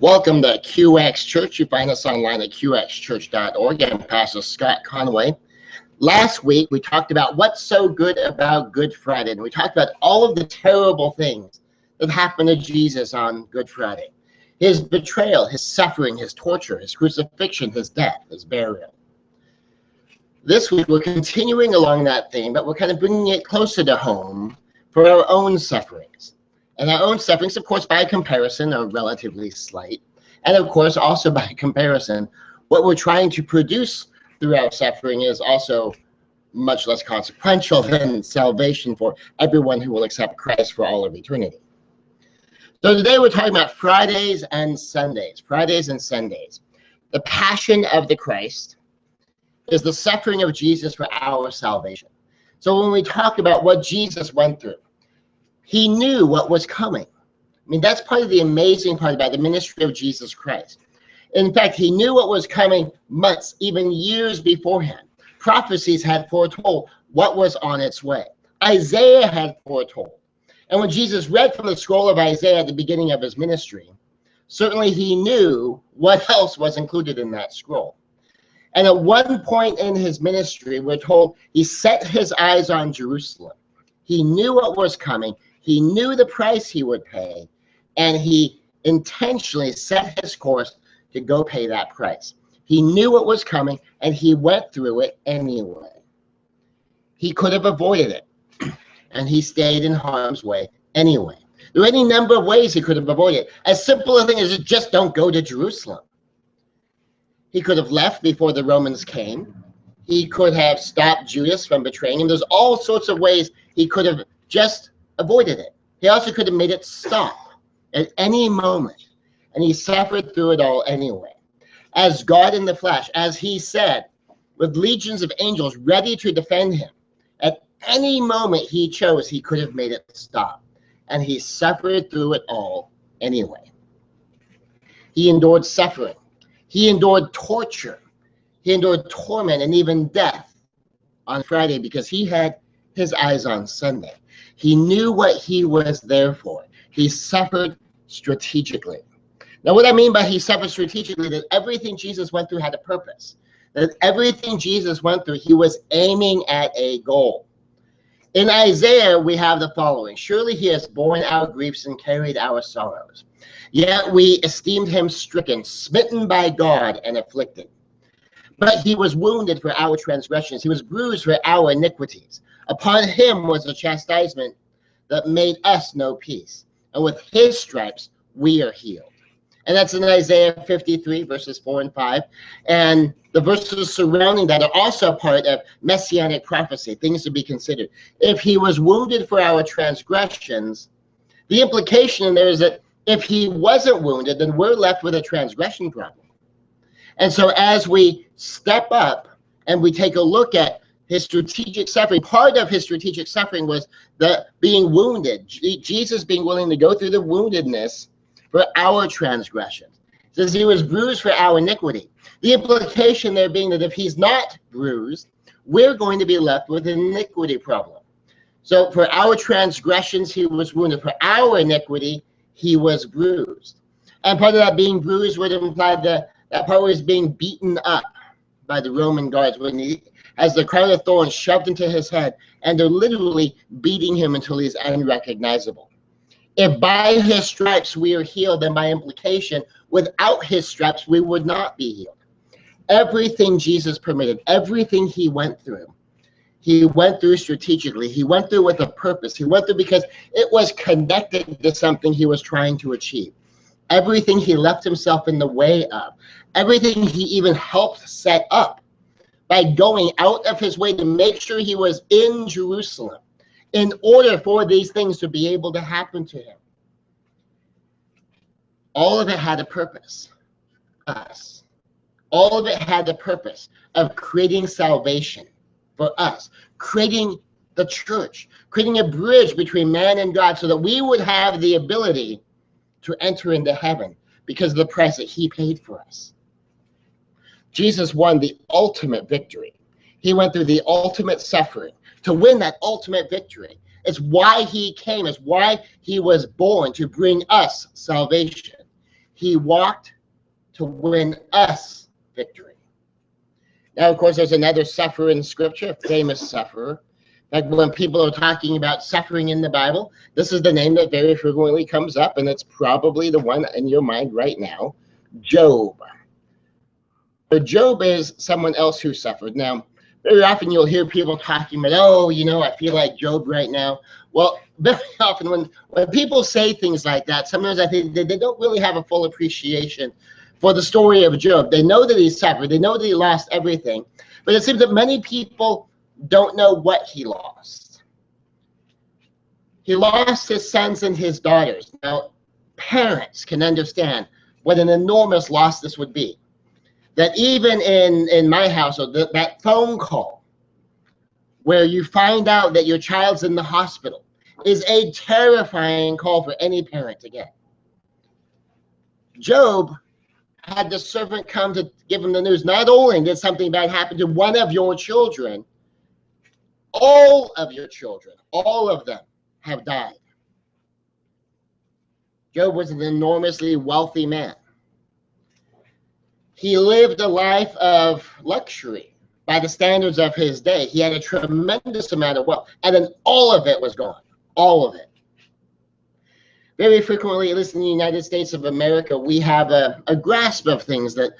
Welcome to QX Church. You find us online at qxchurch.org. I'm Pastor Scott Conway. Last week, we talked about what's so good about Good Friday. And we talked about all of the terrible things that happened to Jesus on Good Friday. His betrayal, his suffering, his torture, his crucifixion, his death, his burial. This week, we're continuing along that theme, but we're kind of bringing it closer to home for our own sufferings. And our own sufferings, of course, by comparison, are relatively slight. And of course, also by comparison, what we're trying to produce through our suffering is also much less consequential than salvation for everyone who will accept Christ for all of eternity. So today we're talking about Fridays and Sundays. Fridays and Sundays. The passion of the Christ is the suffering of Jesus for our salvation. So when we talk about what Jesus went through, he knew what was coming. I mean, that's part of the amazing part about the ministry of Jesus Christ. In fact, he knew what was coming months, even years beforehand. Prophecies had foretold what was on its way. Isaiah had foretold. And when Jesus read from the scroll of Isaiah at the beginning of his ministry, certainly he knew what else was included in that scroll. And at one point in his ministry, we're told he set his eyes on Jerusalem. He knew what was coming. He knew the price he would pay, and he intentionally set his course to go pay that price. He knew what was coming, and he went through it anyway. He could have avoided it, and he stayed in harm's way anyway. There are any number of ways he could have avoided it. As simple a thing as just don't go to Jerusalem. He could have left before the Romans came. He could have stopped Judas from betraying him. There's all sorts of ways he could have just avoided it. He also could have made it stop at any moment, and he suffered through it all anyway. As God in the flesh, as he said, with legions of angels ready to defend him, at any moment he chose, he could have made it stop, and he suffered through it all anyway. He endured suffering. He endured torture. He endured torment and even death on Friday because he had his eyes on Sunday. He knew what he was there for. He suffered strategically. Now, what I mean by he suffered strategically, that everything Jesus went through had a purpose. That everything Jesus went through, he was aiming at a goal. In Isaiah, we have the following. Surely he has borne our griefs and carried our sorrows. Yet we esteemed him stricken, smitten by God, and afflicted. But he was wounded for our transgressions. He was bruised for our iniquities. Upon him was the chastisement that made us know peace. And with his stripes, we are healed. And that's in Isaiah 53, verses 4 and 5. And the verses surrounding that are also part of messianic prophecy, things to be considered. If he was wounded for our transgressions, the implication in there is that if he wasn't wounded, then we're left with a transgression problem. And so as we step up and we take a look at his strategic suffering, part of his strategic suffering was the being wounded, Jesus being willing to go through the woundedness for our transgressions. It says he was bruised for our iniquity. The implication there being that if he's not bruised, we're going to be left with an iniquity problem. So for our transgressions, he was wounded. For our iniquity, he was bruised. And part of that being bruised would imply that part was being beaten up by the Roman guards when he has the crown of thorns shoved into his head, and they're literally beating him until he's unrecognizable. If by his stripes we are healed, then by implication, without his stripes, we would not be healed. Everything Jesus permitted, everything he went through strategically. He went through with a purpose. He went through because it was connected to something he was trying to achieve. Everything he left himself in the way of, everything he even helped set up by going out of his way to make sure he was in Jerusalem in order for these things to be able to happen to him. All of it had a purpose. Us. All of it had the purpose of creating salvation for us, creating the church, creating a bridge between man and God so that we would have the ability to enter into heaven because of the price that he paid for us. Jesus won the ultimate victory. He went through the ultimate suffering to win that ultimate victory. It's why he came. It's why he was born, to bring us salvation. he walked to win us victory. Now, of course, there's another sufferer in Scripture, a famous sufferer. Like when people are talking about suffering in the Bible, this is the name that very frequently comes up, and it's probably the one in your mind right now, Job. So Job is someone else who suffered. Now, very often you'll hear people talking about, oh, you know, I feel like Job right now. Well, very often when people say things like that, sometimes I think they don't really have a full appreciation for the story of Job. They know that he suffered. They know that he lost everything. But it seems that many people don't know what he lost. He lost his sons and his daughters. Now, parents can understand what an enormous loss this would be. That even in my household, that phone call where you find out that your child's in the hospital is a terrifying call for any parent to get. Job had the servant come to give him the news. Not only did something bad happen to one of your children, all of your children, all of them have died. Job was an enormously wealthy man. He lived a life of luxury by the standards of his day. He had a tremendous amount of wealth, and then all of it was gone. All of it. Very frequently, at least in the United States of America, we have a grasp of things, that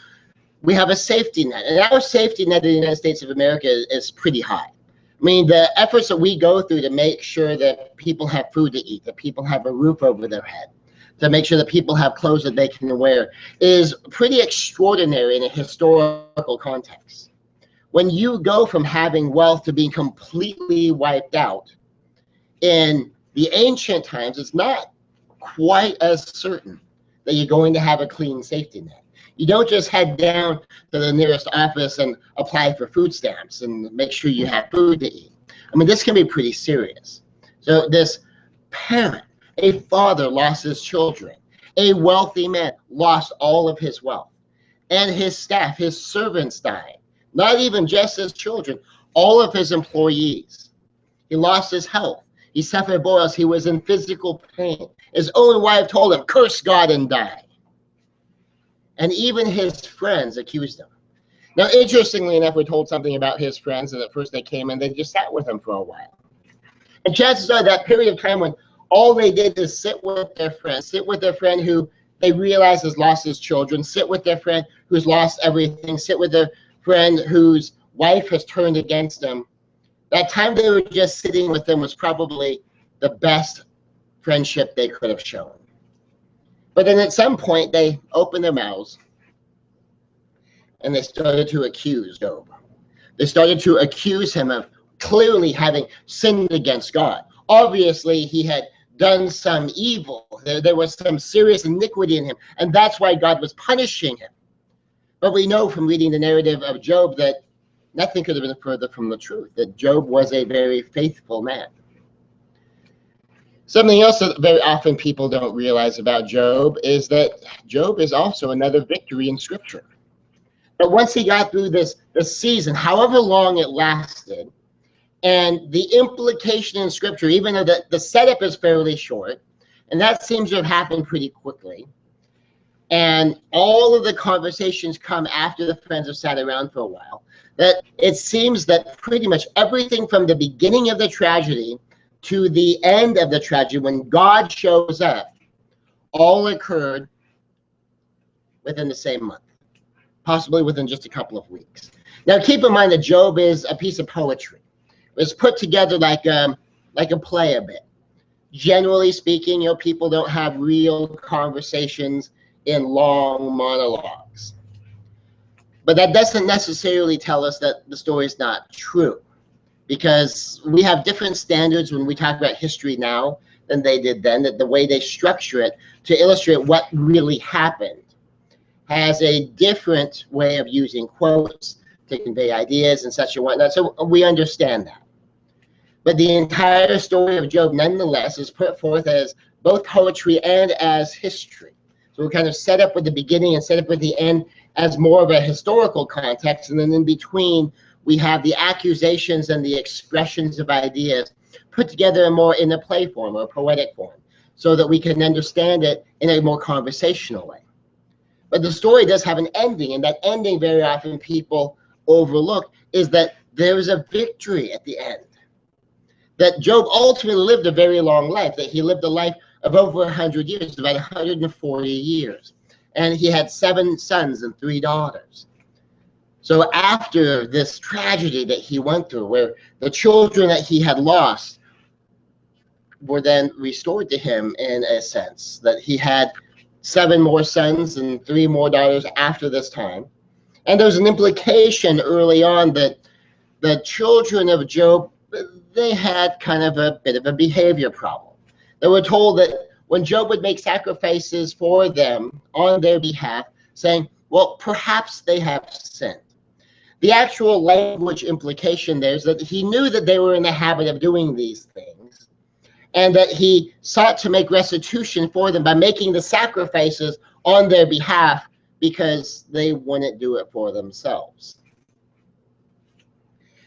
we have a safety net. And our safety net in the United States of America is pretty high. I mean, the efforts that we go through to make sure that people have food to eat, that people have a roof over their head, to make sure that people have clothes that they can wear, is pretty extraordinary in a historical context. When you go from having wealth to being completely wiped out, in the ancient times, it's not quite as certain that you're going to have a clean safety net. You don't just head down to the nearest office and apply for food stamps and make sure you have food to eat. I mean, this can be pretty serious. So this parent, a father, lost his children. A wealthy man lost all of his wealth. And his staff, his servants died. Not even just his children, all of his employees. He lost his health. He suffered boils. He was in physical pain. His own wife told him, curse God and die. And even his friends accused him. Now, interestingly enough, we're told something about his friends, and at first they came and they just sat with him for a while. And chances are that period of time when all they did is sit with their friend who they realize has lost his children, sit with their friend who's lost everything, sit with their friend whose wife has turned against them. That time they were just sitting with them was probably the best friendship they could have shown. But then at some point they opened their mouths and they started to accuse Job. They started to accuse him of clearly having sinned against God. Obviously, he had done some evil. There was some serious iniquity in him, and that's why God was punishing him. But we know from reading the narrative of Job that nothing could have been further from the truth, that Job was a very faithful man. Something else that very often people don't realize about Job is that Job is also another victory in Scripture. But once he got through this season, however long it lasted, and the implication in Scripture, even though the setup is fairly short, and that seems to have happened pretty quickly, and all of the conversations come after the friends have sat around for a while, that it seems that pretty much everything from the beginning of the tragedy to the end of the tragedy, when God shows up, all occurred within the same month, possibly within just a couple of weeks. Now, keep in mind that Job is a piece of poetry. It was put together like a play a bit. Generally speaking, people don't have real conversations in long monologues. But that doesn't necessarily tell us that the story is not true, because we have different standards when we talk about history now than they did then, that the way they structure it to illustrate what really happened has a different way of using quotes to convey ideas and such and whatnot. So we understand that. But the entire story of Job, nonetheless, is put forth as both poetry and as history. So we're kind of set up with the beginning and set up with the end as more of a historical context, and then in between we have the accusations and the expressions of ideas put together more in a play form or a poetic form, so that we can understand it in a more conversational way. But the story does have an ending, and that ending very often people overlook, is that there is a victory at the end. That Job ultimately lived a very long life, that he lived a life of over 100 years, about 140 years. And he had 7 sons and 3 daughters. So after this tragedy that he went through, where the children that he had lost were then restored to him, in a sense, that he had 7 more sons and 3 more daughters after this time. And there's an implication early on that the children of Job, they had kind of a bit of a behavior problem. They were told that when Job would make sacrifices for them on their behalf, saying, well, perhaps they have sinned. The actual language implication there is that he knew that they were in the habit of doing these things, and that he sought to make restitution for them by making the sacrifices on their behalf because they wouldn't do it for themselves.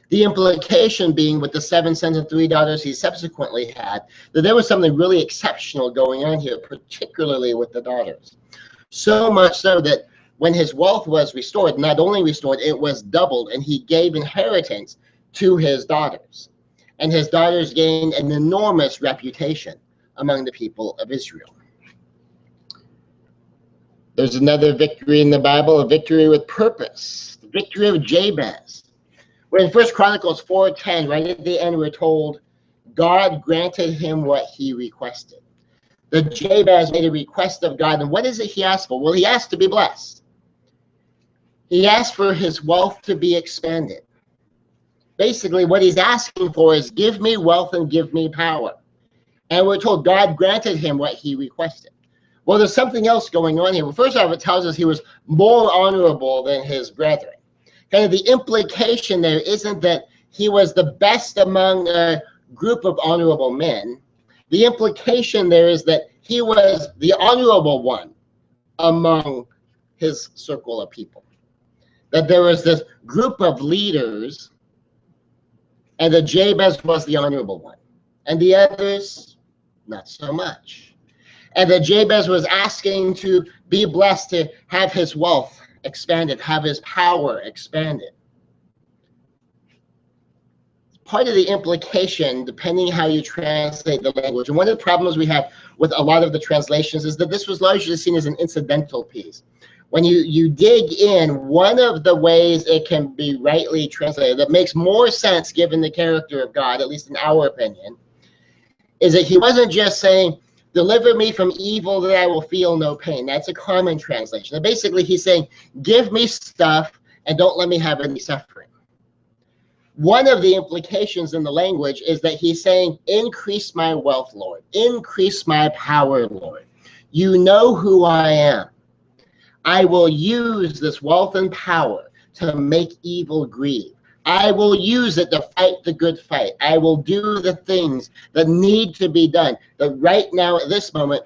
The implication being, with the 7 sons and 3 daughters he subsequently had, that there was something really exceptional going on here, particularly with the daughters. So much so that when his wealth was restored, not only restored, it was doubled, and he gave inheritance to his daughters. And his daughters gained an enormous reputation among the people of Israel. There's another victory in the Bible, a victory with purpose, the victory of Jabez. Where in 1 Chronicles 4:10, right at the end, we're told God granted him what he requested. That Jabez made a request of God, and what is it he asked for? Well, he asked to be blessed. He asked for his wealth to be expanded. Basically, what he's asking for is, give me wealth and give me power. And we're told God granted him what he requested. Well, there's something else going on here. Well, first off, it tells us he was more honorable than his brethren. Kind of the implication there isn't that he was the best among a group of honorable men. The implication there is that he was the honorable one among his circle of people. That there was this group of leaders, and that Jabez was the honorable one, and the others, not so much. And that Jabez was asking to be blessed, to have his wealth expanded, have his power expanded. Part of the implication, depending how you translate the language, and one of the problems we have with a lot of the translations is that this was largely seen as an incidental piece. When you dig in, one of the ways it can be rightly translated that makes more sense given the character of God, at least in our opinion, is that he wasn't just saying, deliver me from evil that I will feel no pain. That's a common translation. And basically he's saying, give me stuff and don't let me have any suffering. One of the implications in the language is that he's saying, increase my wealth, Lord. Increase my power, Lord. You know who I am. I will use this wealth and power to make evil grieve. I will use it to fight the good fight. I will do the things that need to be done, that right now at this moment,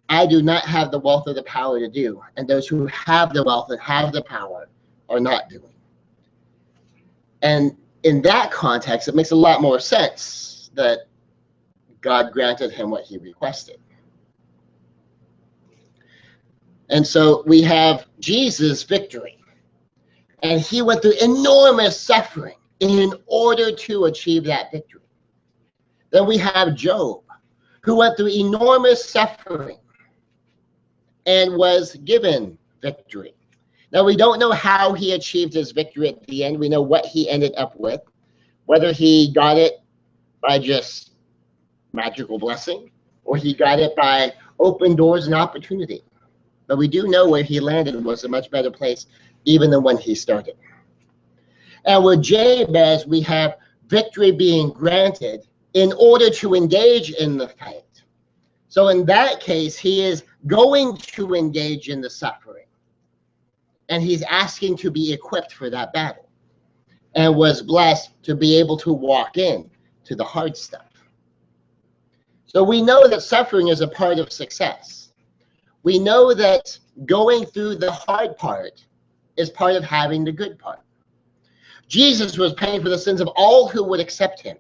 I do not have the wealth or the power to do. And those who have the wealth and have the power are not doing. And in that context, it makes a lot more sense that God granted him what he requested. And so we have Jesus' victory. And he went through enormous suffering in order to achieve that victory. Then we have Job, who went through enormous suffering and was given victory. Now, we don't know how he achieved his victory at the end. We know what he ended up with, whether he got it by just magical blessing or he got it by open doors and opportunity. But we do know where he landed was a much better place even than when he started. And with Jabez, we have victory being granted in order to engage in the fight. So in that case, he is going to engage in the suffering. And he's asking to be equipped for that battle. And was blessed to be able to walk in to the hard stuff. So we know that suffering is a part of success. We know that going through the hard part is part of having the good part. Jesus was paying for the sins of all who would accept him.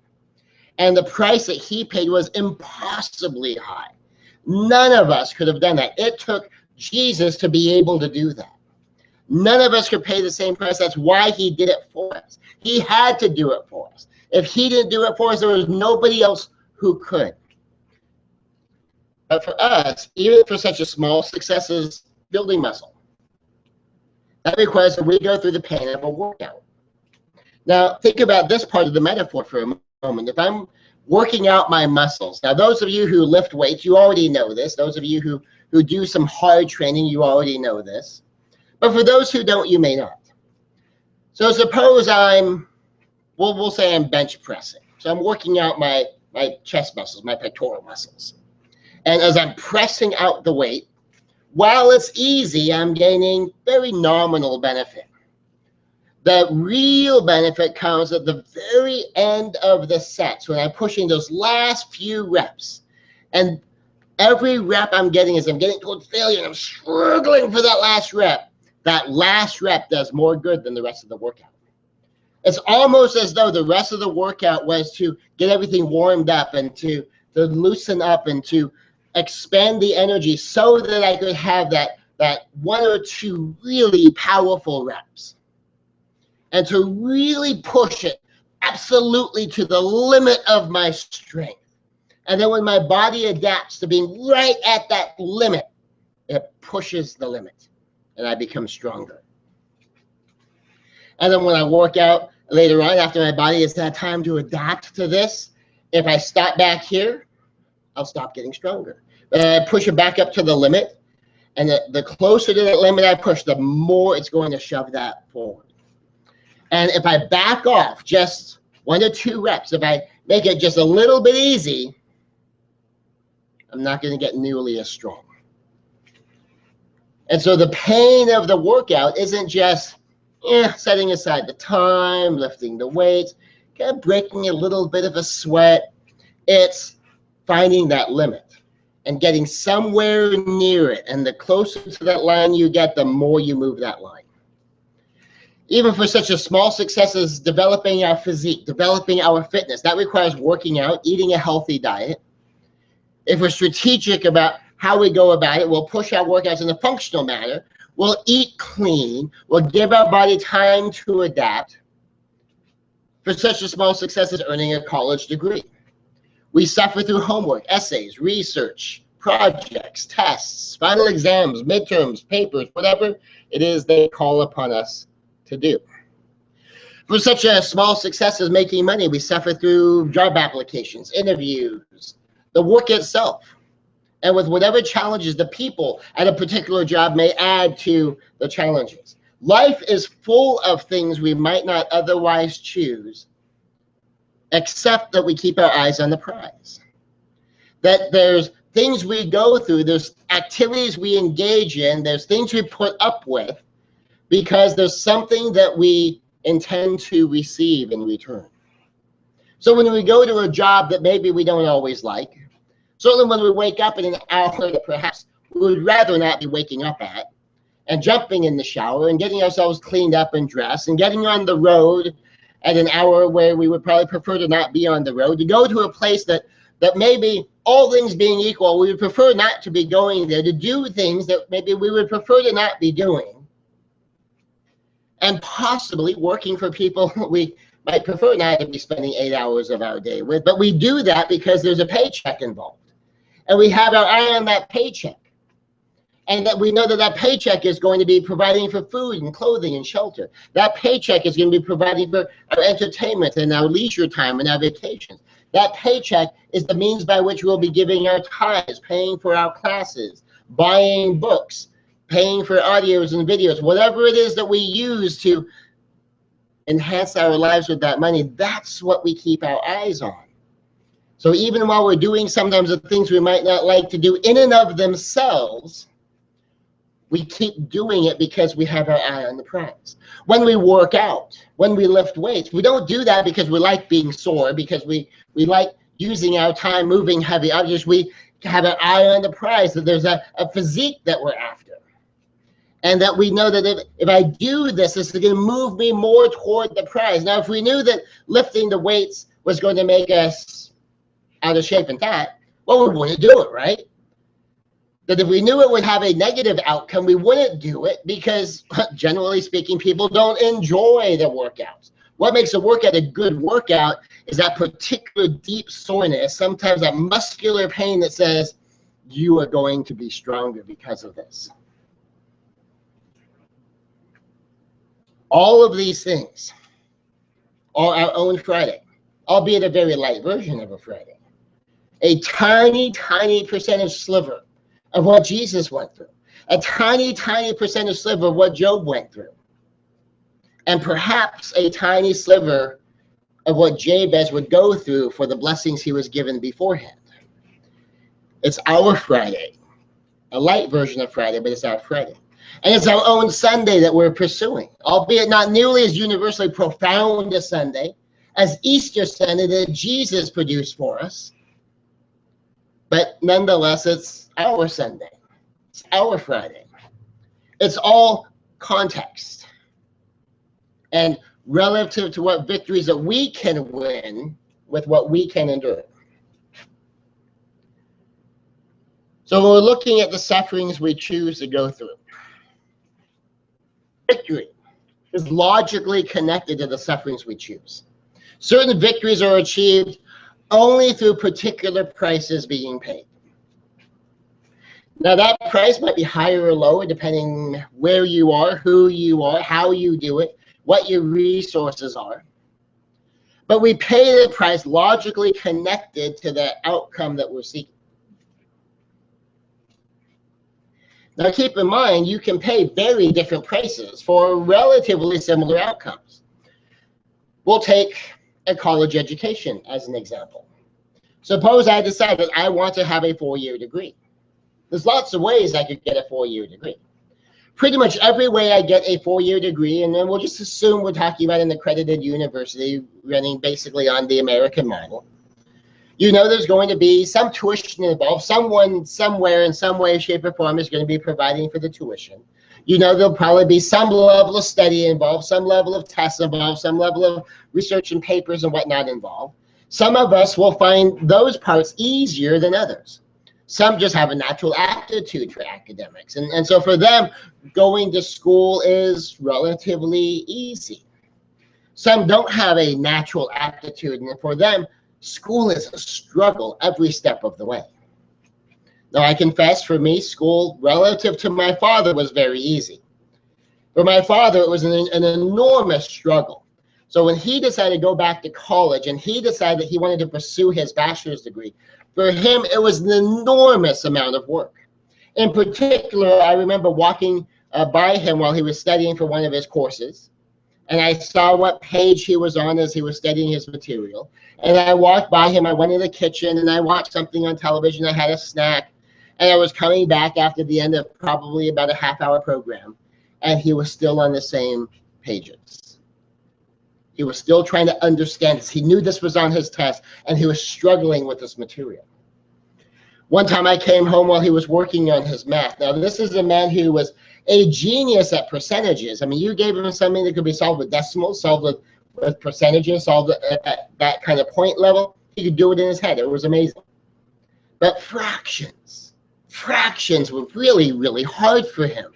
And the price that he paid was impossibly high. None of us could have done that. It took Jesus to be able to do that. None of us could pay the same price. That's why he did it for us. He had to do it for us. If he didn't do it for us, there was nobody else who could. But for us, even for such a small success as building muscle, that requires that we go through the pain of a workout. Now, think about this part of the metaphor for a moment. If I'm working out my muscles, now those of you who lift weights, you already know this. Those of you who do some hard training, you already know this. But for those who don't, you may not. So suppose we'll say I'm bench pressing. So I'm working out my chest muscles, my pectoral muscles. And as I'm pressing out the weight, while it's easy, I'm gaining very nominal benefit. The real benefit comes at the very end of the sets when I'm pushing those last few reps. And every rep I'm getting as I'm getting towards failure and I'm struggling for that last rep does more good than the rest of the workout. It's almost as though the rest of the workout was to get everything warmed up and to loosen up and to expand the energy so that I could have that one or two really powerful reps. And to really push it absolutely to the limit of my strength. And then when my body adapts to being right at that limit, it pushes the limit and I become stronger. And then when I work out later on, after my body has had time to adapt to this, if I stop back here, I'll stop getting stronger. But I push it back up to the limit, and the closer to that limit I push, the more it's going to shove that forward. And if I back off just 1 or 2 reps, if I make it just a little bit easy, I'm not going to get nearly as strong. And so the pain of the workout isn't just setting aside the time, lifting the weights, kind of breaking a little bit of a sweat. It's finding that limit and getting somewhere near it. And the closer to that line you get, the more you move that line. Even for such a small success as developing our physique, developing our fitness, that requires working out, eating a healthy diet. If we're strategic about how we go about it, we'll push our workouts in a functional manner. We'll eat clean. We'll give our body time to adapt. For such a small success as earning a college degree, we suffer through homework, essays, research, projects, tests, final exams, midterms, papers, whatever it is they call upon us to do. For such a small success as making money, we suffer through job applications, interviews, the work itself, and with whatever challenges the people at a particular job may add to the challenges. Life is full of things we might not otherwise choose, except that we keep our eyes on the prize. That there's things we go through, there's activities we engage in, there's things we put up with, because there's something that we intend to receive in return. So when we go to a job that maybe we don't always like, certainly when we wake up in an hour that perhaps we would rather not be waking up at, and jumping in the shower and getting ourselves cleaned up and dressed and getting on the road at an hour where we would probably prefer to not be on the road, to go to a place that maybe all things being equal, we would prefer not to be going there, to do things that maybe we would prefer to not be doing, and possibly working for people we might prefer not to be spending 8 hours of our day with. But we do that because there's a paycheck involved. And we have our eye on that paycheck. And that we know that that paycheck is going to be providing for food and clothing and shelter. That paycheck is going to be providing for our entertainment and our leisure time and our vacations. That paycheck is the means by which we'll be giving our tithes, paying for our classes, buying books, paying for audios and videos, whatever it is that we use to enhance our lives with that money. That's what we keep our eyes on. So even while we're doing sometimes the things we might not like to do in and of themselves, we keep doing it because we have our eye on the prize. When we work out, when we lift weights, we don't do that because we like being sore, because we like using our time moving heavy objects. We have an eye on the prize, that there's a physique that we're after. And that we know that if I do this, this is going to move me more toward the prize. Now, if we knew that lifting the weights was going to make us out of shape and fat, well, we wouldn't do it, right? that if we knew it would have a negative outcome, we wouldn't do it because, generally speaking, people don't enjoy the workouts. What makes a workout a good workout is that particular deep soreness, sometimes that muscular pain that says, you are going to be stronger because of this. All of these things are our own Friday, albeit a very light version of a Friday. A tiny, tiny percentage sliver of what Jesus went through. A tiny, tiny percentage sliver of what Job went through. And perhaps a tiny sliver of what Jabez would go through for the blessings he was given beforehand. It's our Friday, a light version of Friday, but it's our Friday. And it's our own Sunday that we're pursuing, albeit not nearly as universally profound a Sunday as Easter Sunday that Jesus produced for us. But nonetheless, it's our Sunday. It's our Friday. It's all context. And relative to what victories that we can win with what we can endure. So we're looking at the sufferings we choose to go through. Victory is logically connected to the sufferings we choose. Certain victories are achieved only through particular prices being paid. Now that price might be higher or lower depending where you are, who you are, how you do it, what your resources are. But we pay the price logically connected to the outcome that we're seeking. Now keep in mind, you can pay very different prices for relatively similar outcomes. We'll take a college education as an example. Suppose I decided I want to have a 4-year degree. There's lots of ways I could get a 4-year degree. Pretty much every way I get a 4-year degree, and then we'll just assume we're talking about an accredited university running basically on the American model. You know there's going to be some tuition involved. Someone, somewhere, in some way, shape, or form is going to be providing for the tuition. You know there'll probably be some level of study involved, some level of tests involved, some level of research and papers and whatnot involved. Some of us will find those parts easier than others. Some just have a natural aptitude for academics. And so for them, going to school is relatively easy. Some don't have a natural aptitude, and for them, school is a struggle every step of the way. Now, I confess, for me, school, relative to my father, was very easy. For my father, it was an enormous struggle. So when he decided to go back to college and he decided that he wanted to pursue his bachelor's degree, for him, it was an enormous amount of work. In particular, I remember walking by him while he was studying for one of his courses, and I saw what page he was on as he was studying his material. And I walked by him, I went in the kitchen, and I watched something on television, I had a snack, and I was coming back after the end of probably about a half-hour program, and he was still on the same pages. He was still trying to understand this. He knew this was on his test, and he was struggling with this material. One time I came home while he was working on his math. Now, this is a man who was a genius at percentages. I mean, you gave him something that could be solved with decimals, solved with percentages, solved at that kind of point level. He could do it in his head. It was amazing. But fractions were really, really hard for him.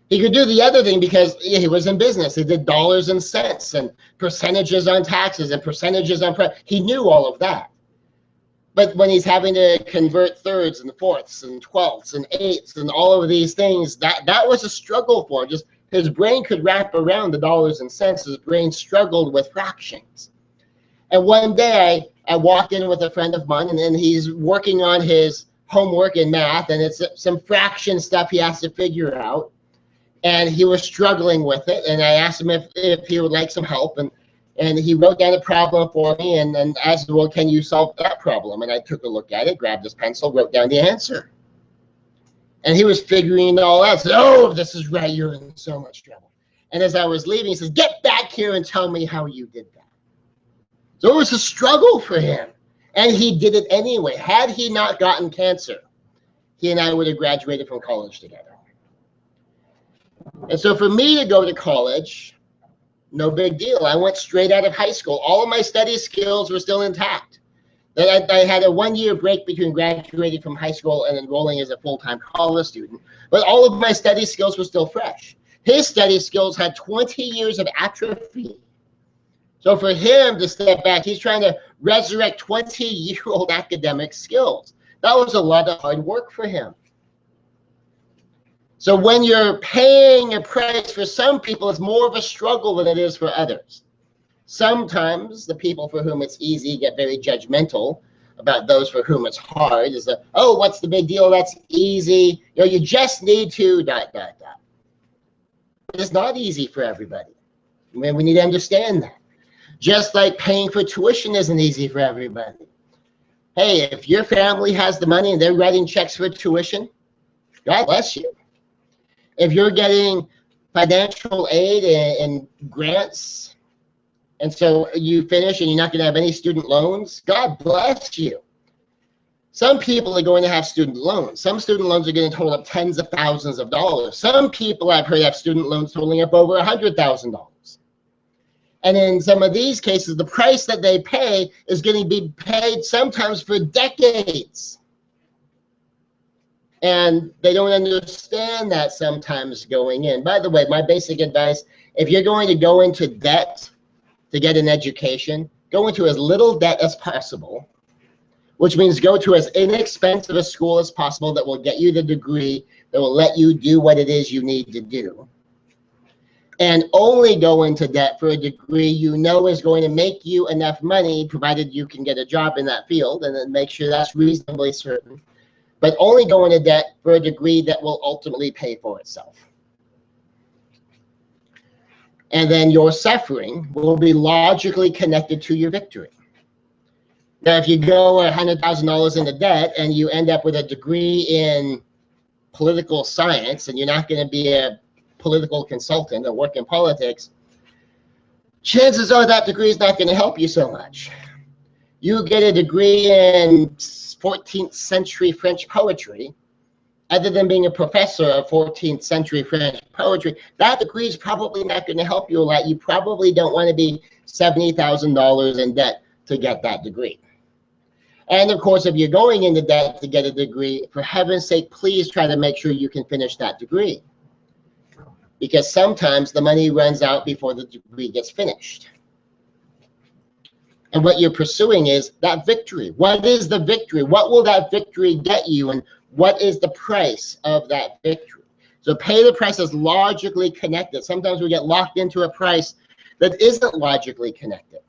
He could do the other thing because he was in business. He did dollars and cents and percentages on taxes and percentages on he knew all of that. But when he's having to convert thirds and fourths and twelfths and eighths and all of these things, that was a struggle for him. Just his brain could wrap around the dollars and cents. His brain struggled with fractions. And one day I walked in with a friend of mine, and then he's working on his homework in math, and it's some fraction stuff he has to figure out. And he was struggling with it, and I asked him if he would like some help, and he wrote down a problem for me, and asked, well, can you solve that problem? And I took a look at it, grabbed his pencil, wrote down the answer. And he was figuring it all out. Said, oh, this is right, you're in so much trouble. And as I was leaving, he says, get back here and tell me how you did that. So it was a struggle for him, and he did it anyway. Had he not gotten cancer, he and I would have graduated from college together. And so for me to go to college, no big deal. I went straight out of high school. All of my study skills were still intact. I had a 1-year break between graduating from high school and enrolling as a full-time college student, but all of my study skills were still fresh. His study skills had 20 years of atrophy. So for him to step back, he's trying to resurrect 20-year-old academic skills. That was a lot of hard work for him. So when you're paying a price for some people, it's more of a struggle than it is for others. Sometimes the people for whom it's easy get very judgmental about those for whom it's hard. Is that, oh, what's the big deal? That's easy. You know, you just need to ... It's not easy for everybody. I mean, we need to understand that. Just like paying for tuition isn't easy for everybody. Hey, if your family has the money and they're writing checks for tuition, God bless you. If you're getting financial aid and grants, and so you finish and you're not going to have any student loans, God bless you. Some people are going to have student loans. Some student loans are going to total up tens of thousands of dollars. Some people I've heard have student loans totaling up over $100,000. And in some of these cases, the price that they pay is going to be paid sometimes for decades. And they don't understand that sometimes going in. By the way, my basic advice, if you're going to go into debt to get an education, go into as little debt as possible, which means go to as inexpensive a school as possible that will get you the degree that will let you do what it is you need to do. And only go into debt for a degree you know is going to make you enough money, provided you can get a job in that field, and then make sure that's reasonably certain. But only go into debt for a degree that will ultimately pay for itself. And then your suffering will be logically connected to your victory. Now, if you go $100,000 into debt and you end up with a degree in political science and you're not going to be a political consultant or work in politics, chances are that degree is not going to help you so much. You get a degree in 14th century French poetry, other than being a professor of 14th century French poetry, that degree is probably not going to help you a lot. You probably don't want to be $70,000 in debt to get that degree. And of course, if you're going into debt to get a degree, for heaven's sake, please try to make sure you can finish that degree. Because sometimes the money runs out before the degree gets finished. And what you're pursuing is that victory. What is the victory? What will that victory get you? And what is the price of that victory? So pay the price is logically connected. Sometimes we get locked into a price that isn't logically connected.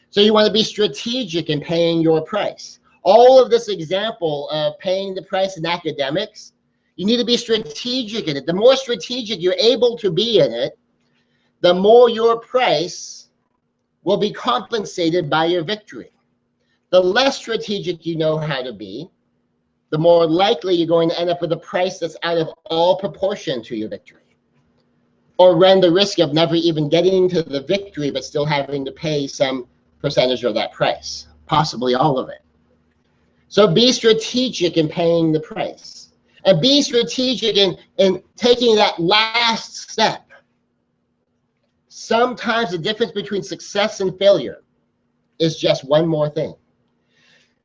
So you want to be strategic in paying your price. All of this example of paying the price in academics, you need to be strategic in it. The more strategic you're able to be in it, the more your price will be compensated by your victory. The less strategic you know how to be, the more likely you're going to end up with a price that's out of all proportion to your victory, or run the risk of never even getting to the victory but still having to pay some percentage of that price, possibly all of it. So be strategic in paying the price, and be strategic in taking that last step. Sometimes the difference between success and failure is just one more thing.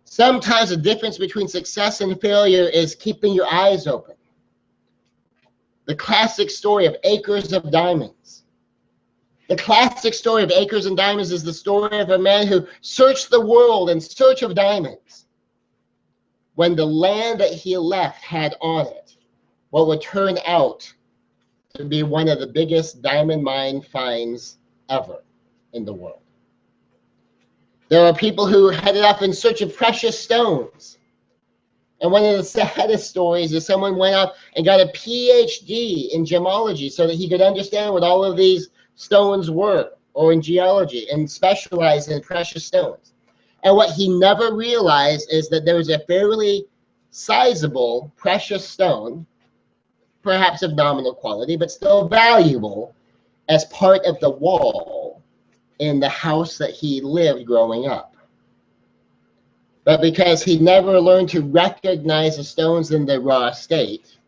Sometimes the difference between success and failure is keeping your eyes open. The classic story of Acres of Diamonds. The classic story of Acres and Diamonds is the story of a man who searched the world in search of diamonds, when the land that he left had on it what would turn out to be one of the biggest diamond mine finds ever in the world. There are people who headed off in search of precious stones. And one of the saddest stories is someone went out and got a PhD in gemology so that he could understand what all of these stones were, or in geology, and specialize in precious stones. And what he never realized is that there was a fairly sizable precious stone, perhaps of nominal quality, but still valuable, as part of the wall in the house that he lived growing up. But because he never learned to recognize the stones in their raw state,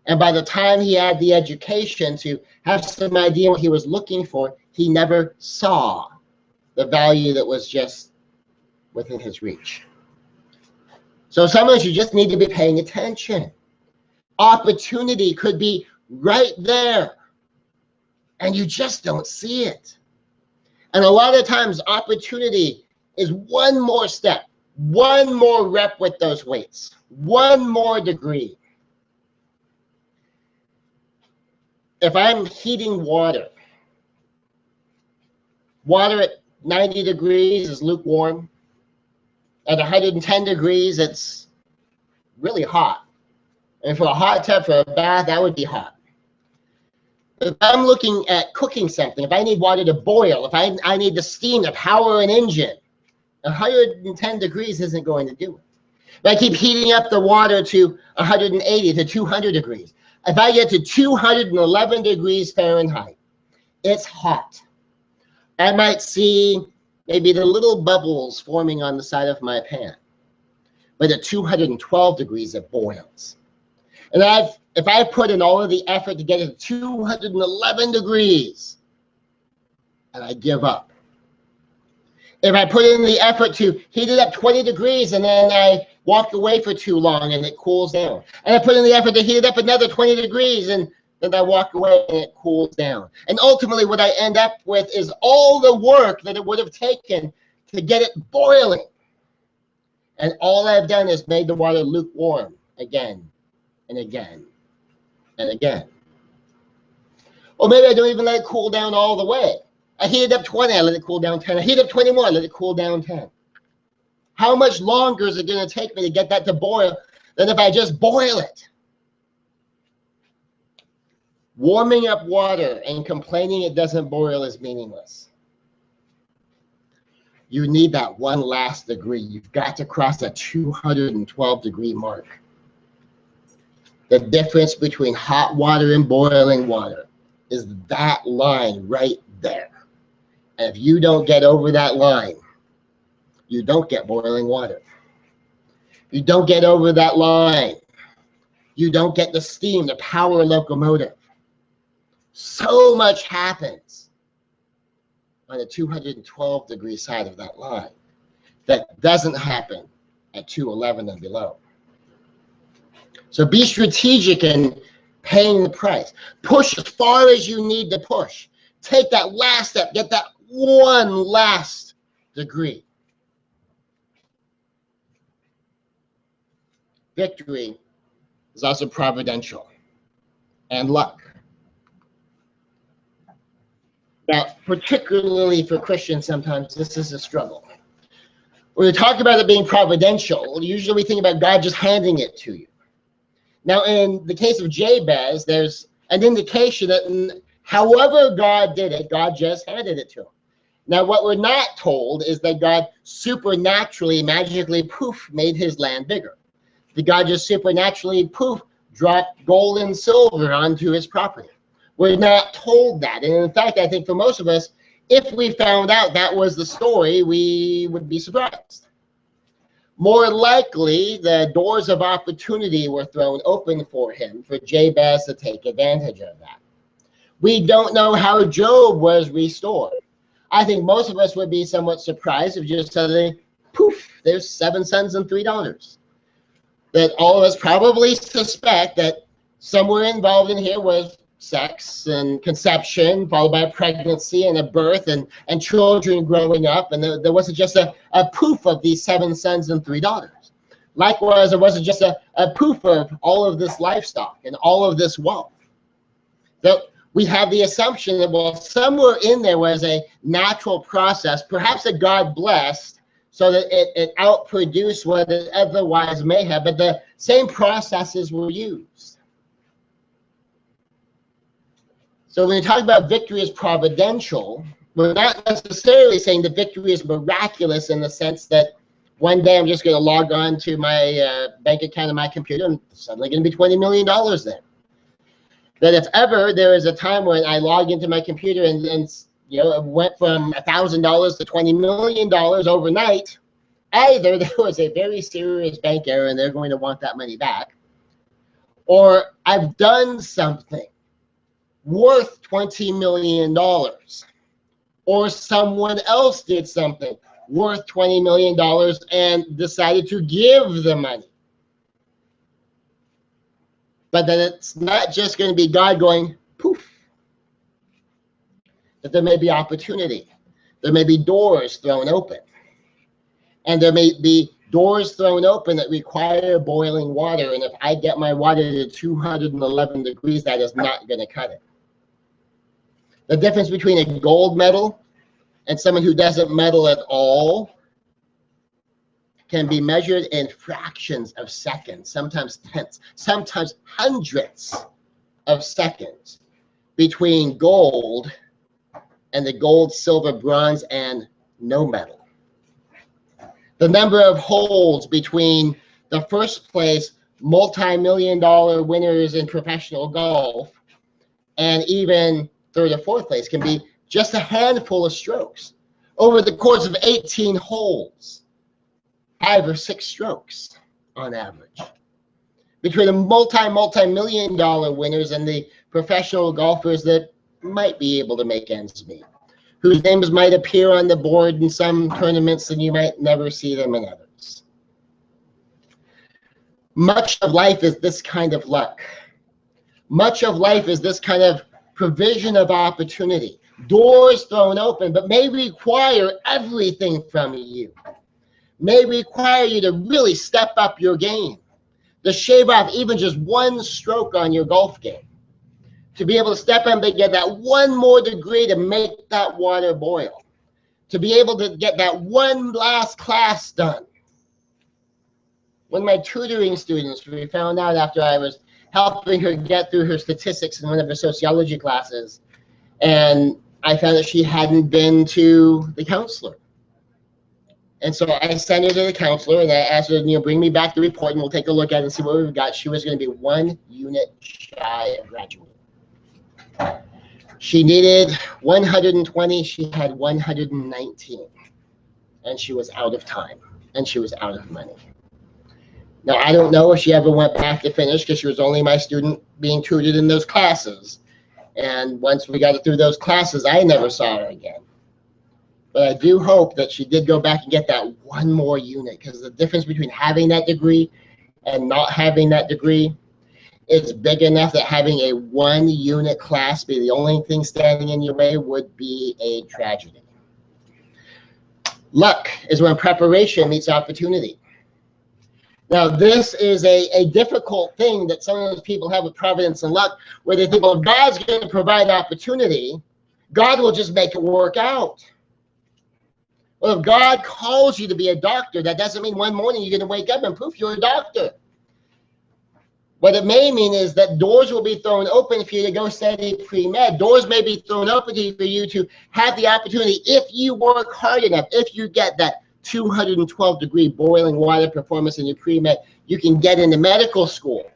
and by the time he had the education to have some idea what he was looking for, he never saw the value that was just within his reach. So sometimes you just need to be paying attention. Opportunity could be right there, and you just don't see it. And a lot of times, opportunity is one more step, one more rep with those weights, one more degree. If I'm heating water at 90 degrees is lukewarm. At 110 degrees, it's really hot. And for a hot tub, for a bath, that would be hot. If I'm looking at cooking something, if I need water to boil, if I need the steam to power an engine, 110 degrees isn't going to do it. If I keep heating up the water to 180 to 200 degrees, if I get to 211 degrees Fahrenheit, it's hot. I might see maybe the little bubbles forming on the side of my pan. But at 212 degrees, it boils. And if I put in all of the effort to get it to 211 degrees, and I give up. If I put in the effort to heat it up 20 degrees and then I walk away for too long and it cools down. And I put in the effort to heat it up another 20 degrees and then I walk away and it cools down. And ultimately what I end up with is all the work that it would have taken to get it boiling. And all I've done is made the water lukewarm again and again and again. Or maybe I don't even let it cool down all the way. I heat it up 20, I let it cool down 10. I heat it up 21, let it cool down 10. How much longer is it going to take me to get that to boil than if I just boil it? Warming up water and complaining it doesn't boil is meaningless. You need that one last degree. You've got to cross that 212 degree mark. The difference between hot water and boiling water is that line right there. And if you don't get over that line, you don't get boiling water. You don't get over that line, you don't get the steam to power a locomotive. So much happens on the 212 degree side of that line that doesn't happen at 211 and below. So be strategic in paying the price. Push as far as you need to push. Take that last step, get that one last degree. Victory is also providential and luck. Now, particularly for Christians, sometimes this is a struggle. When we talk about it being providential, usually we think about God just handing it to you. Now, in the case of Jabez, there's an indication that however God did it, God just handed it to him. Now, what we're not told is that God supernaturally, magically, poof, made his land bigger. That God just supernaturally, poof, dropped gold and silver onto his property. We're not told that. And in fact, I think for most of us, if we found out that was the story, we would be surprised. More likely, the doors of opportunity were thrown open for him, for Jabez to take advantage of that. We don't know how Job was restored. I think most of us would be somewhat surprised if just suddenly, poof, there's 7 sons and 3 daughters. That all of us probably suspect that somewhere involved in here was sex and conception, followed by a pregnancy and a birth and children growing up. And there wasn't just a poof of these 7 sons and 3 daughters. Likewise, there wasn't just a poof of all of this livestock and all of this wealth. That we have the assumption that, well, somewhere in there was a natural process, perhaps that God blessed, so that it outproduced what it otherwise may have, but the same processes were used. So when we talk about victory as providential, we're not necessarily saying that victory is miraculous in the sense that one day I'm just going to log on to my bank account on my computer and suddenly going to be $20 million there. That if ever there is a time when I log into my computer and you know, it went from $1,000 to $20 million overnight, either there was a very serious bank error and they're going to want that money back, or I've done something worth $20 million, or someone else did something worth $20 million and decided to give the money. But that it's not just going to be God going poof. That there may be opportunity. There may be doors thrown open. And there may be doors thrown open that require boiling water. And if I get my water to 211 degrees, that is not going to cut it. The difference between a gold medal and someone who doesn't medal at all can be measured in fractions of seconds, sometimes tenths, sometimes hundredths of seconds between gold and the gold, silver, bronze, and no medal. The number of holes between the first place multi-million-dollar winners in professional golf and even third or fourth place can be just a handful of strokes over the course of 18 holes. 5 or 6 strokes on average. Between the multi-million dollar winners and the professional golfers that might be able to make ends meet, whose names might appear on the board in some tournaments and you might never see them in others. Much of life is this kind of luck. Much of life is this kind of provision of opportunity. Doors thrown open, but may require everything from you. May require you to really step up your game, to shave off even just one stroke on your golf game, to be able to step up and get that one more degree to make that water boil, to be able to get that one last class done. One of my tutoring students, we found out after I was helping her get through her statistics in one of her sociology classes, and I found that she hadn't been to the counselor. And so I sent her to the counselor and I asked her, bring me back the report and we'll take a look at it and see what we've got. She was going to be 1 unit shy of graduating. She needed 120, she had 119. And she was out of time and she was out of money. Now, I don't know if she ever went back to finish because she was only my student being tutored in those classes. And once we got through those classes, I never saw her again. But I do hope that she did go back and get that one more unit, because the difference between having that degree and not having that degree is big enough that having a 1 unit class be the only thing standing in your way would be a tragedy. Luck is when preparation meets opportunity. Now, this is a difficult thing that some of those people have with providence and luck, where they think, well, if God's going to provide opportunity, God will just make it work out. Well, if God calls you to be a doctor, that doesn't mean one morning you're going to wake up and poof, you're a doctor. What it may mean is that doors will be thrown open for you to go study pre-med. Doors may be thrown open for you to have the opportunity, if you work hard enough, if you get that 212-degree boiling water performance in your pre-med, you can get into medical school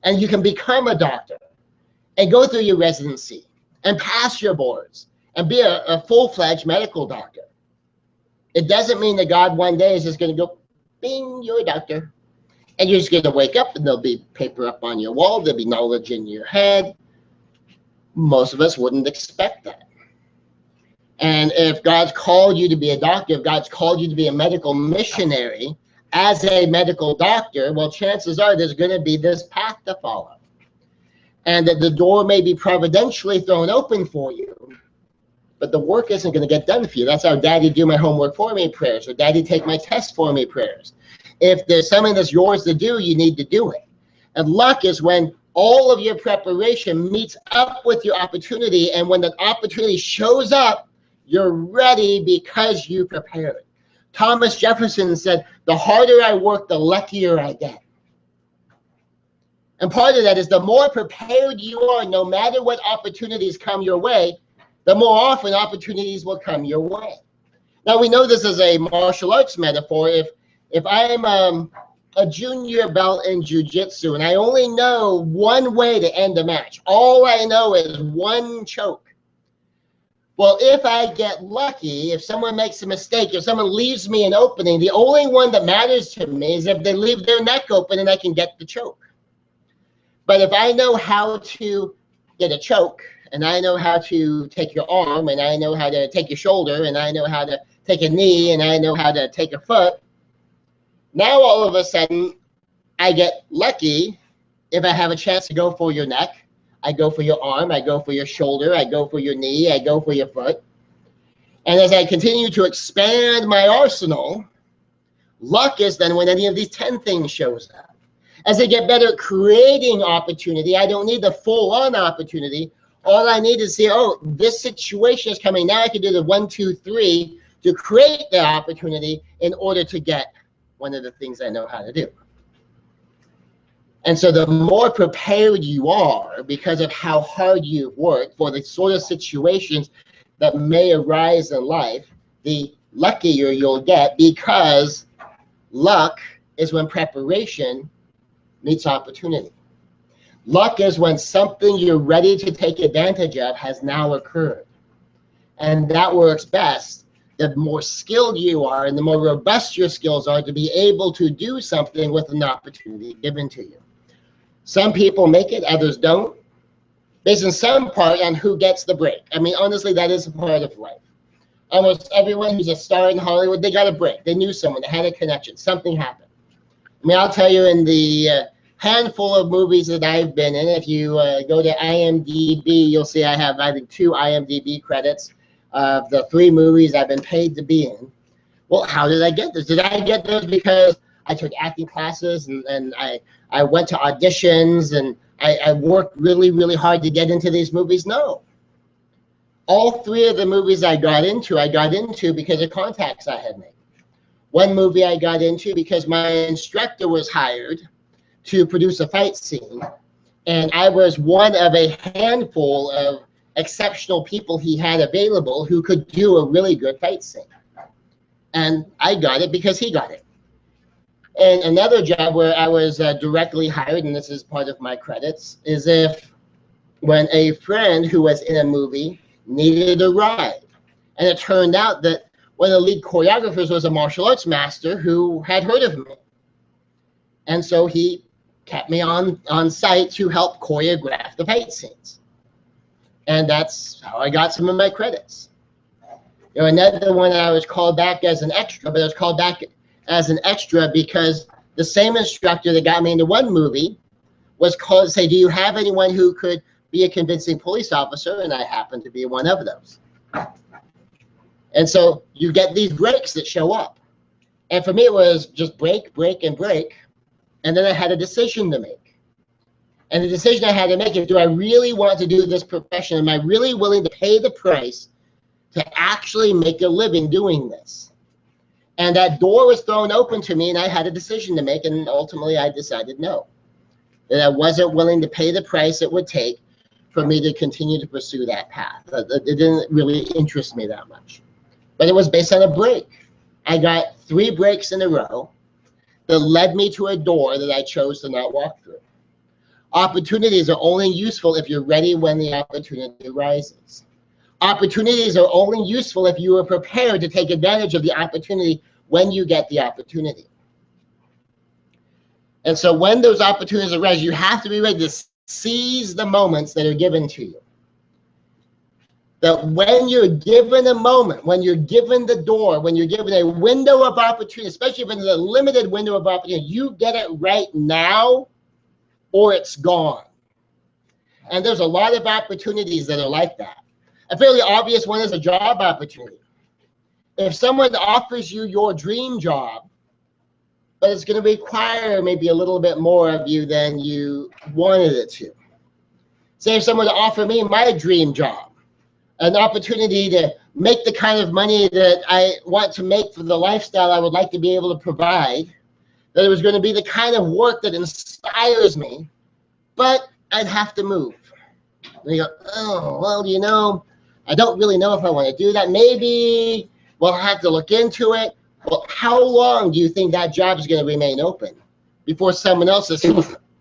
and you can become a doctor and go through your residency and pass your boards and be a full-fledged medical doctor. It doesn't mean that God one day is just going to go, bing, you're a doctor. And you're just going to wake up and there'll be paper up on your wall. There'll be knowledge in your head. Most of us wouldn't expect that. And if God's called you to be a doctor, if God's called you to be a medical missionary as a medical doctor, well, chances are there's going to be this path to follow. And that the door may be providentially thrown open for you, but the work isn't going to get done for you. That's how Daddy do my homework for me prayers, or Daddy take my test for me prayers. If there's something that's yours to do, you need to do it. And luck is when all of your preparation meets up with your opportunity, and when the opportunity shows up, you're ready because you prepared. Thomas Jefferson said, the harder I work, the luckier I get. And part of that is the more prepared you are, no matter what opportunities come your way, the more often opportunities will come your way. Now, we know this is a martial arts metaphor. If I'm a junior belt in jiu-jitsu and I only know one way to end a match, all I know is one choke. Well, if I get lucky, if someone makes a mistake, if someone leaves me an opening, the only one that matters to me is if they leave their neck open and I can get the choke. But if I know how to get a choke, and I know how to take your arm, and I know how to take your shoulder, and I know how to take a knee and I know how to take a foot. Now all of a sudden, I get lucky if I have a chance to go for your neck. I go for your arm, I go for your shoulder, I go for your knee, I go for your foot. And as I continue to expand my arsenal, luck is then when any of these 10 things shows up. As I get better at creating opportunity, I don't need the full-on opportunity. All I need is say, oh, this situation is coming. Now I can do the 1, 2, 3 to create the opportunity in order to get one of the things I know how to do. And so the more prepared you are because of how hard you've worked for the sort of situations that may arise in life, the luckier you'll get, because luck is when preparation meets opportunity. Luck is when something you're ready to take advantage of has now occurred. And that works best the more skilled you are and the more robust your skills are to be able to do something with an opportunity given to you. Some people make it, others don't, based in some part on who gets the break. I mean, honestly, that is a part of life. Almost everyone who's a star in Hollywood, they got a break. They knew someone, they had a connection, something happened. I mean, I'll tell you, in the handful of movies that I've been in, if you go to IMDb, you'll see I have, I think, 2 IMDb credits of the 3 movies I've been paid to be in. Well, how did I get this? Did I get those because I took acting classes and I went to auditions and I worked really, really hard to get into these movies? No. All 3 of the movies I got into because of contacts I had made. One movie I got into because my instructor was hired to produce a fight scene, and I was one of a handful of exceptional people he had available who could do a really good fight scene. And I got it because he got it. And another job where I was directly hired, and this is part of my credits, is if when a friend who was in a movie needed a ride. And it turned out that one of the lead choreographers was a martial arts master who had heard of me. And so he kept me on site to help choreograph the fight scenes. And that's how I got some of my credits. You know, another one I was called back as an extra, but I was called back as an extra because the same instructor that got me into one movie was called to say, do you have anyone who could be a convincing police officer? And I happened to be one of those. And so you get these breaks that show up. And for me, it was just break, break, and break. And then I had a decision to make. And the decision I had to make is, do I really want to do this profession? Am I really willing to pay the price to actually make a living doing this? And that door was thrown open to me, and I had a decision to make, and ultimately I decided no. That I wasn't willing to pay the price it would take for me to continue to pursue that path. It didn't really interest me that much. But it was based on a break. I got 3 breaks in a row that led me to a door that I chose to not walk through. Opportunities are only useful if you're ready when the opportunity arises. Opportunities are only useful if you are prepared to take advantage of the opportunity when you get the opportunity. And so when those opportunities arise, you have to be ready to seize the moments that are given to you. That when you're given a moment, when you're given the door, when you're given a window of opportunity, especially if it's a limited window of opportunity, you get it right now or it's gone. And there's a lot of opportunities that are like that. A fairly obvious one is a job opportunity. If someone offers you your dream job, but it's going to require maybe a little bit more of you than you wanted it to. Say if someone offered me my dream job, an opportunity to make the kind of money that I want to make for the lifestyle I would like to be able to provide, that it was going to be the kind of work that inspires me, but I'd have to move. And you go, oh, well, you know, I don't really know if I want to do that. Maybe we'll have to look into it. Well, how long do you think that job is going to remain open before someone else says,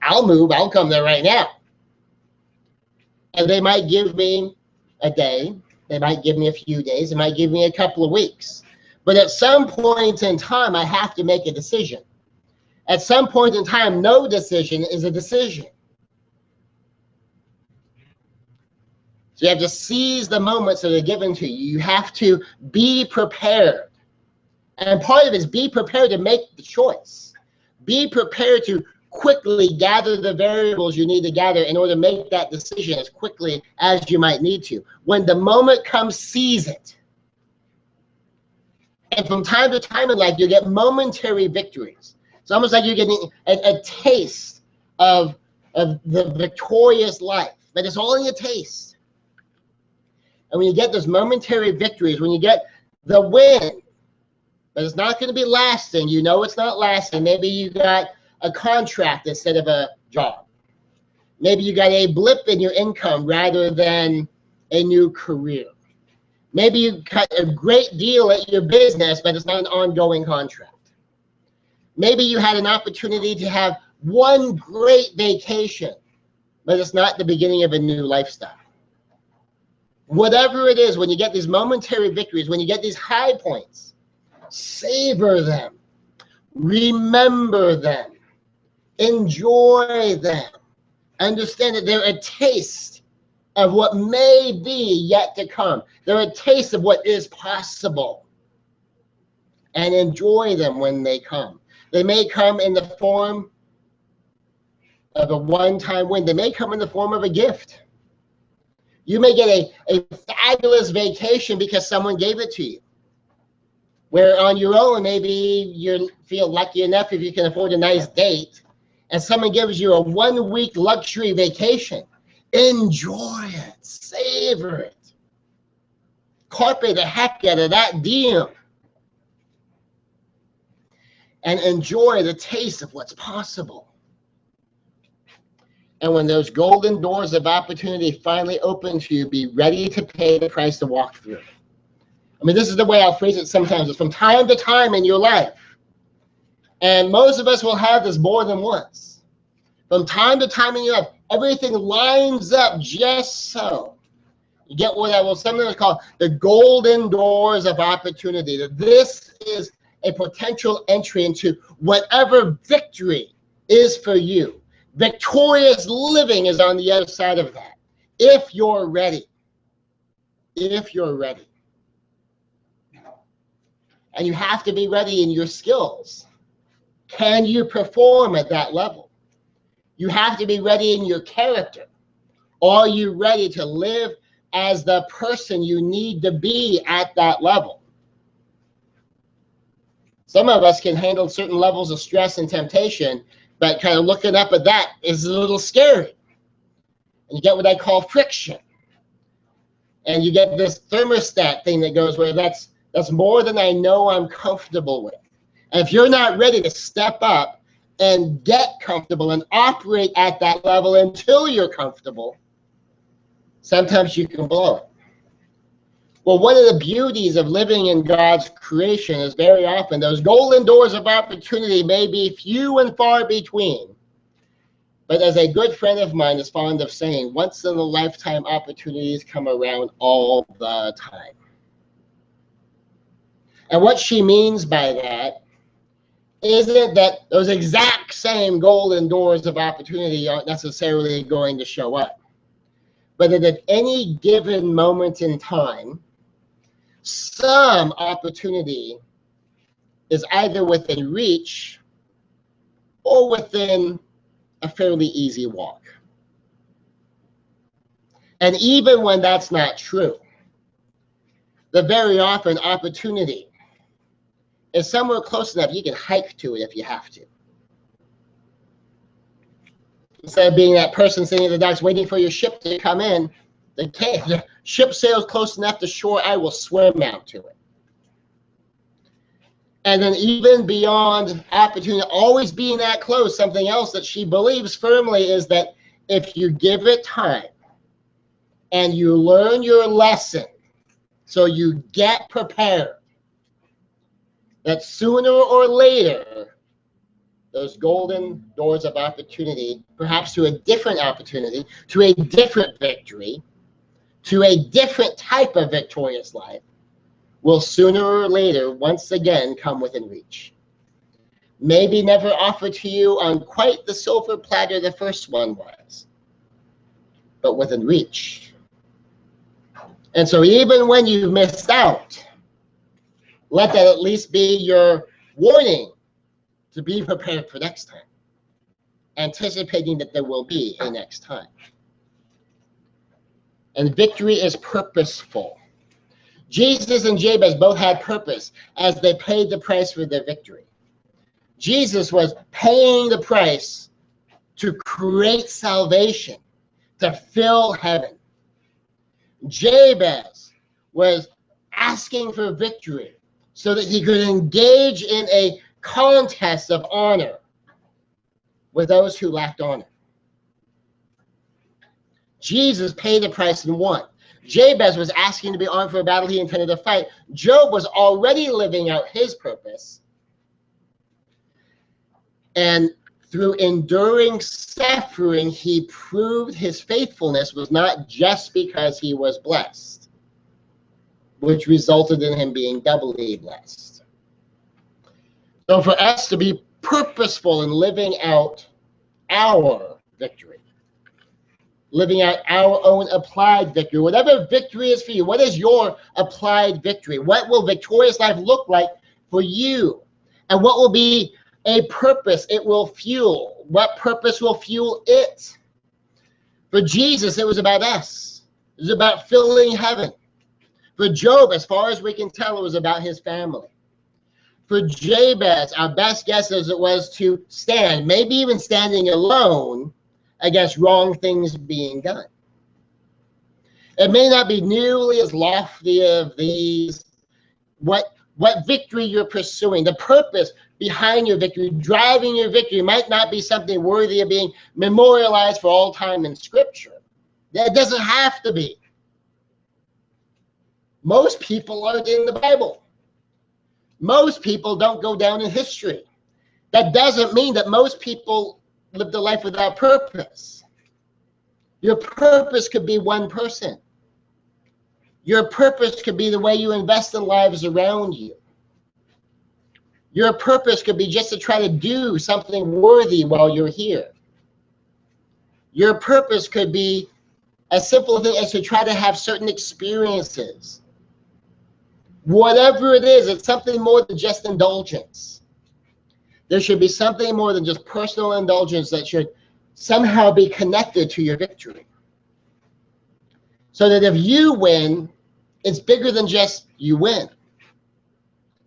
I'll move, I'll come there right now? And they might give me a day, they might give me a few days, they might give me a couple of weeks. But at some point in time, I have to make a decision. At some point in time, no decision is a decision. So you have to seize the moments that are given to you. You have to be prepared. And part of it is be prepared to make the choice. Be prepared to quickly gather the variables you need to gather in order to make that decision as quickly as you might need to. When the moment comes, seize it. And from time to time in life, you get momentary victories. It's almost like you're getting a taste of the victorious life, but it's only a taste. And when you get those momentary victories, when you get the win, but it's not going to be lasting, you know it's not lasting. Maybe you got a contract instead of a job. Maybe you got a blip in your income rather than a new career. Maybe you got a great deal at your business, but it's not an ongoing contract. Maybe you had an opportunity to have one great vacation, but it's not the beginning of a new lifestyle. Whatever it is, when you get these momentary victories, when you get these high points, savor them, remember them, enjoy them, understand that they're a taste of what may be yet to come. They're a taste of what is possible, and enjoy them when they come. They may come in the form of a one-time win. They may come in the form of a gift. You may get a fabulous vacation because someone gave it to you. Where on your own, maybe you feel lucky enough if you can afford a nice date, and someone gives you a 1 week luxury vacation. Enjoy it, savor it, carpe the heck out of that deal, and enjoy the taste of what's possible. And when those golden doors of opportunity finally open to you, be ready to pay the price to walk through. I mean, this is the way I'll phrase it sometimes. It's from time to time in your life. And most of us will have this more than once. From time to time in your life, everything lines up just so. You get what I will sometimes call the golden doors of opportunity. That this is a potential entry into whatever victory is for you. Victorious living is on the other side of that. If you're ready. If you're ready. And you have to be ready in your skills. Can you perform at that level? You have to be ready in your character. Are you ready to live as the person you need to be at that level? Some of us can handle certain levels of stress and temptation, but kind of looking up at that is a little scary. And you get what I call friction. And you get this thermostat thing that goes where that's more than I know I'm comfortable with. And if you're not ready to step up and get comfortable and operate at that level until you're comfortable, sometimes you can blow it. Well, one of the beauties of living in God's creation is very often those golden doors of opportunity may be few and far between. But as a good friend of mine is fond of saying, once in a lifetime opportunities come around all the time. And what she means by that isn't that those exact same golden doors of opportunity aren't necessarily going to show up, but that at any given moment in time, some opportunity is either within reach or within a fairly easy walk. And even when that's not true, the very often opportunity is somewhere close enough you can hike to it if you have to. Instead of being that person sitting at the docks waiting for your ship to come in, the ship sails close enough to shore, I will swim out to it. And then even beyond opportunity, always being that close, something else that she believes firmly is that if you give it time and you learn your lesson, so you get prepared, that sooner or later, those golden doors of opportunity, perhaps to a different opportunity, to a different victory, to a different type of victorious life, will sooner or later once again come within reach. Maybe never offered to you on quite the silver platter the first one was, but within reach. And so even when you missed out, Let that at least be your warning to be prepared for next time, anticipating that there will be a next time. And victory is purposeful. Jesus and Jabez both had purpose as they paid the price for their victory. Jesus was paying the price to create salvation, to fill heaven. Jabez was asking for victory so that he could engage in a contest of honor with those who lacked honor. Jesus paid the price and won. Jabez was asking to be armed for a battle he intended to fight. Job was already living out his purpose. And through enduring suffering, he proved his faithfulness was not just because he was blessed, which resulted in him being doubly blessed. So for us to be purposeful in living out our victory, living out our own applied victory, whatever victory is for you, what is your applied victory? What will victorious life look like for you? And what will be a purpose it will fuel? What purpose will fuel it? For Jesus, it was about us. It was about filling heaven. For Job, as far as we can tell, it was about his family. For Jabez, our best guess is it was to stand, maybe even standing alone, against wrong things being done. It may not be nearly as lofty of these, what victory you're pursuing, the purpose behind your victory, driving your victory might not be something worthy of being memorialized for all time in Scripture. That doesn't have to be. Most people aren't in the Bible. Most people don't go down in history. That doesn't mean that most people live their life without purpose. Your purpose could be one person. Your purpose could be the way you invest in lives around you. Your purpose could be just to try to do something worthy while you're here. Your purpose could be as simple thing as to try to have certain experiences. Whatever it is, it's something more than just indulgence. There should be something more than just personal indulgence that should somehow be connected to your victory. So that if you win, it's bigger than just you win.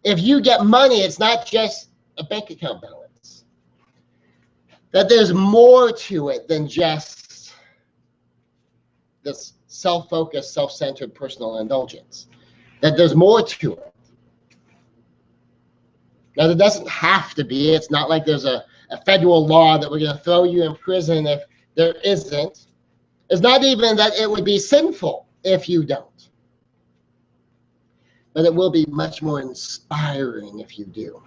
If you get money, it's not just a bank account balance. That there's more to it than just this self-focused, self-centered personal indulgence. That there's more to it. Now, there doesn't have to be. It's not like there's a federal law that we're going to throw you in prison if there isn't. It's not even that it would be sinful if you don't. But it will be much more inspiring if you do.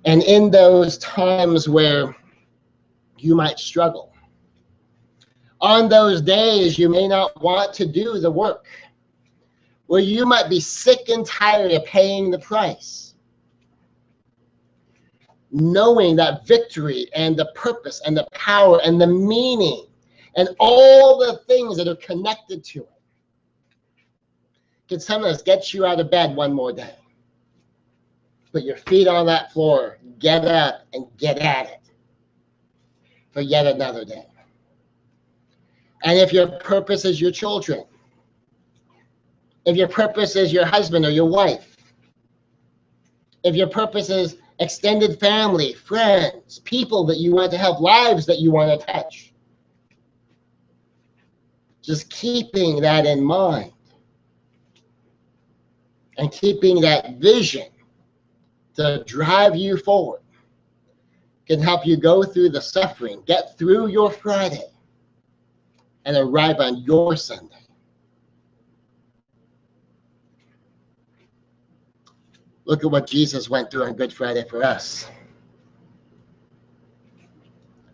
And in those times where you might struggle, on those days you may not want to do the work, where you might be sick and tired of paying the price, knowing that victory and the purpose and the power and the meaning and all the things that are connected to it can sometimes get you out of bed one more day. Put your feet on that floor, get up and get at it for yet another day. And if your purpose is your children, if your purpose is your husband or your wife, if your purpose is extended family, friends, people that you want to help, lives that you want to touch, just keeping that in mind and keeping that vision to drive you forward can help you go through the suffering, get through your Friday, and arrive on your Sunday. Look at what Jesus went through on Good Friday for us.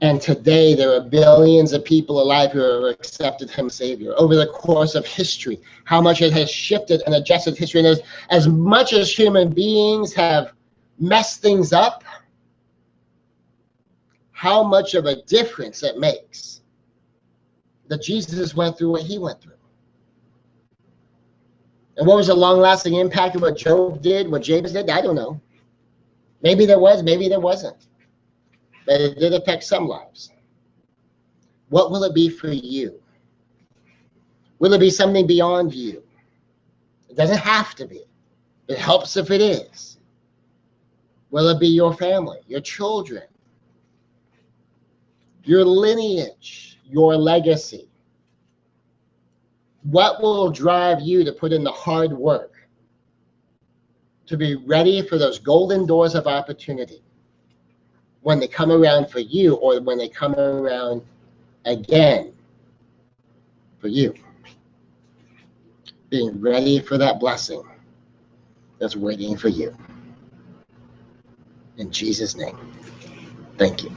And today there are billions of people alive who have accepted him as Savior. Over the course of history, how much it has shifted and adjusted history. And as much as human beings have messed things up, how much of a difference it makes that Jesus went through what he went through. And what was the long-lasting impact of what Job did, what Jabez did? I don't know. Maybe there was, maybe there wasn't. But it did affect some lives. What will it be for you? Will it be something beyond you? It doesn't have to be. It helps if it is. Will it be your family, your children, your lineage, your legacy? What will drive you to put in the hard work to be ready for those golden doors of opportunity when they come around for you, or when they come around again for you? Being ready for that blessing that's waiting for you. In Jesus' name, thank you.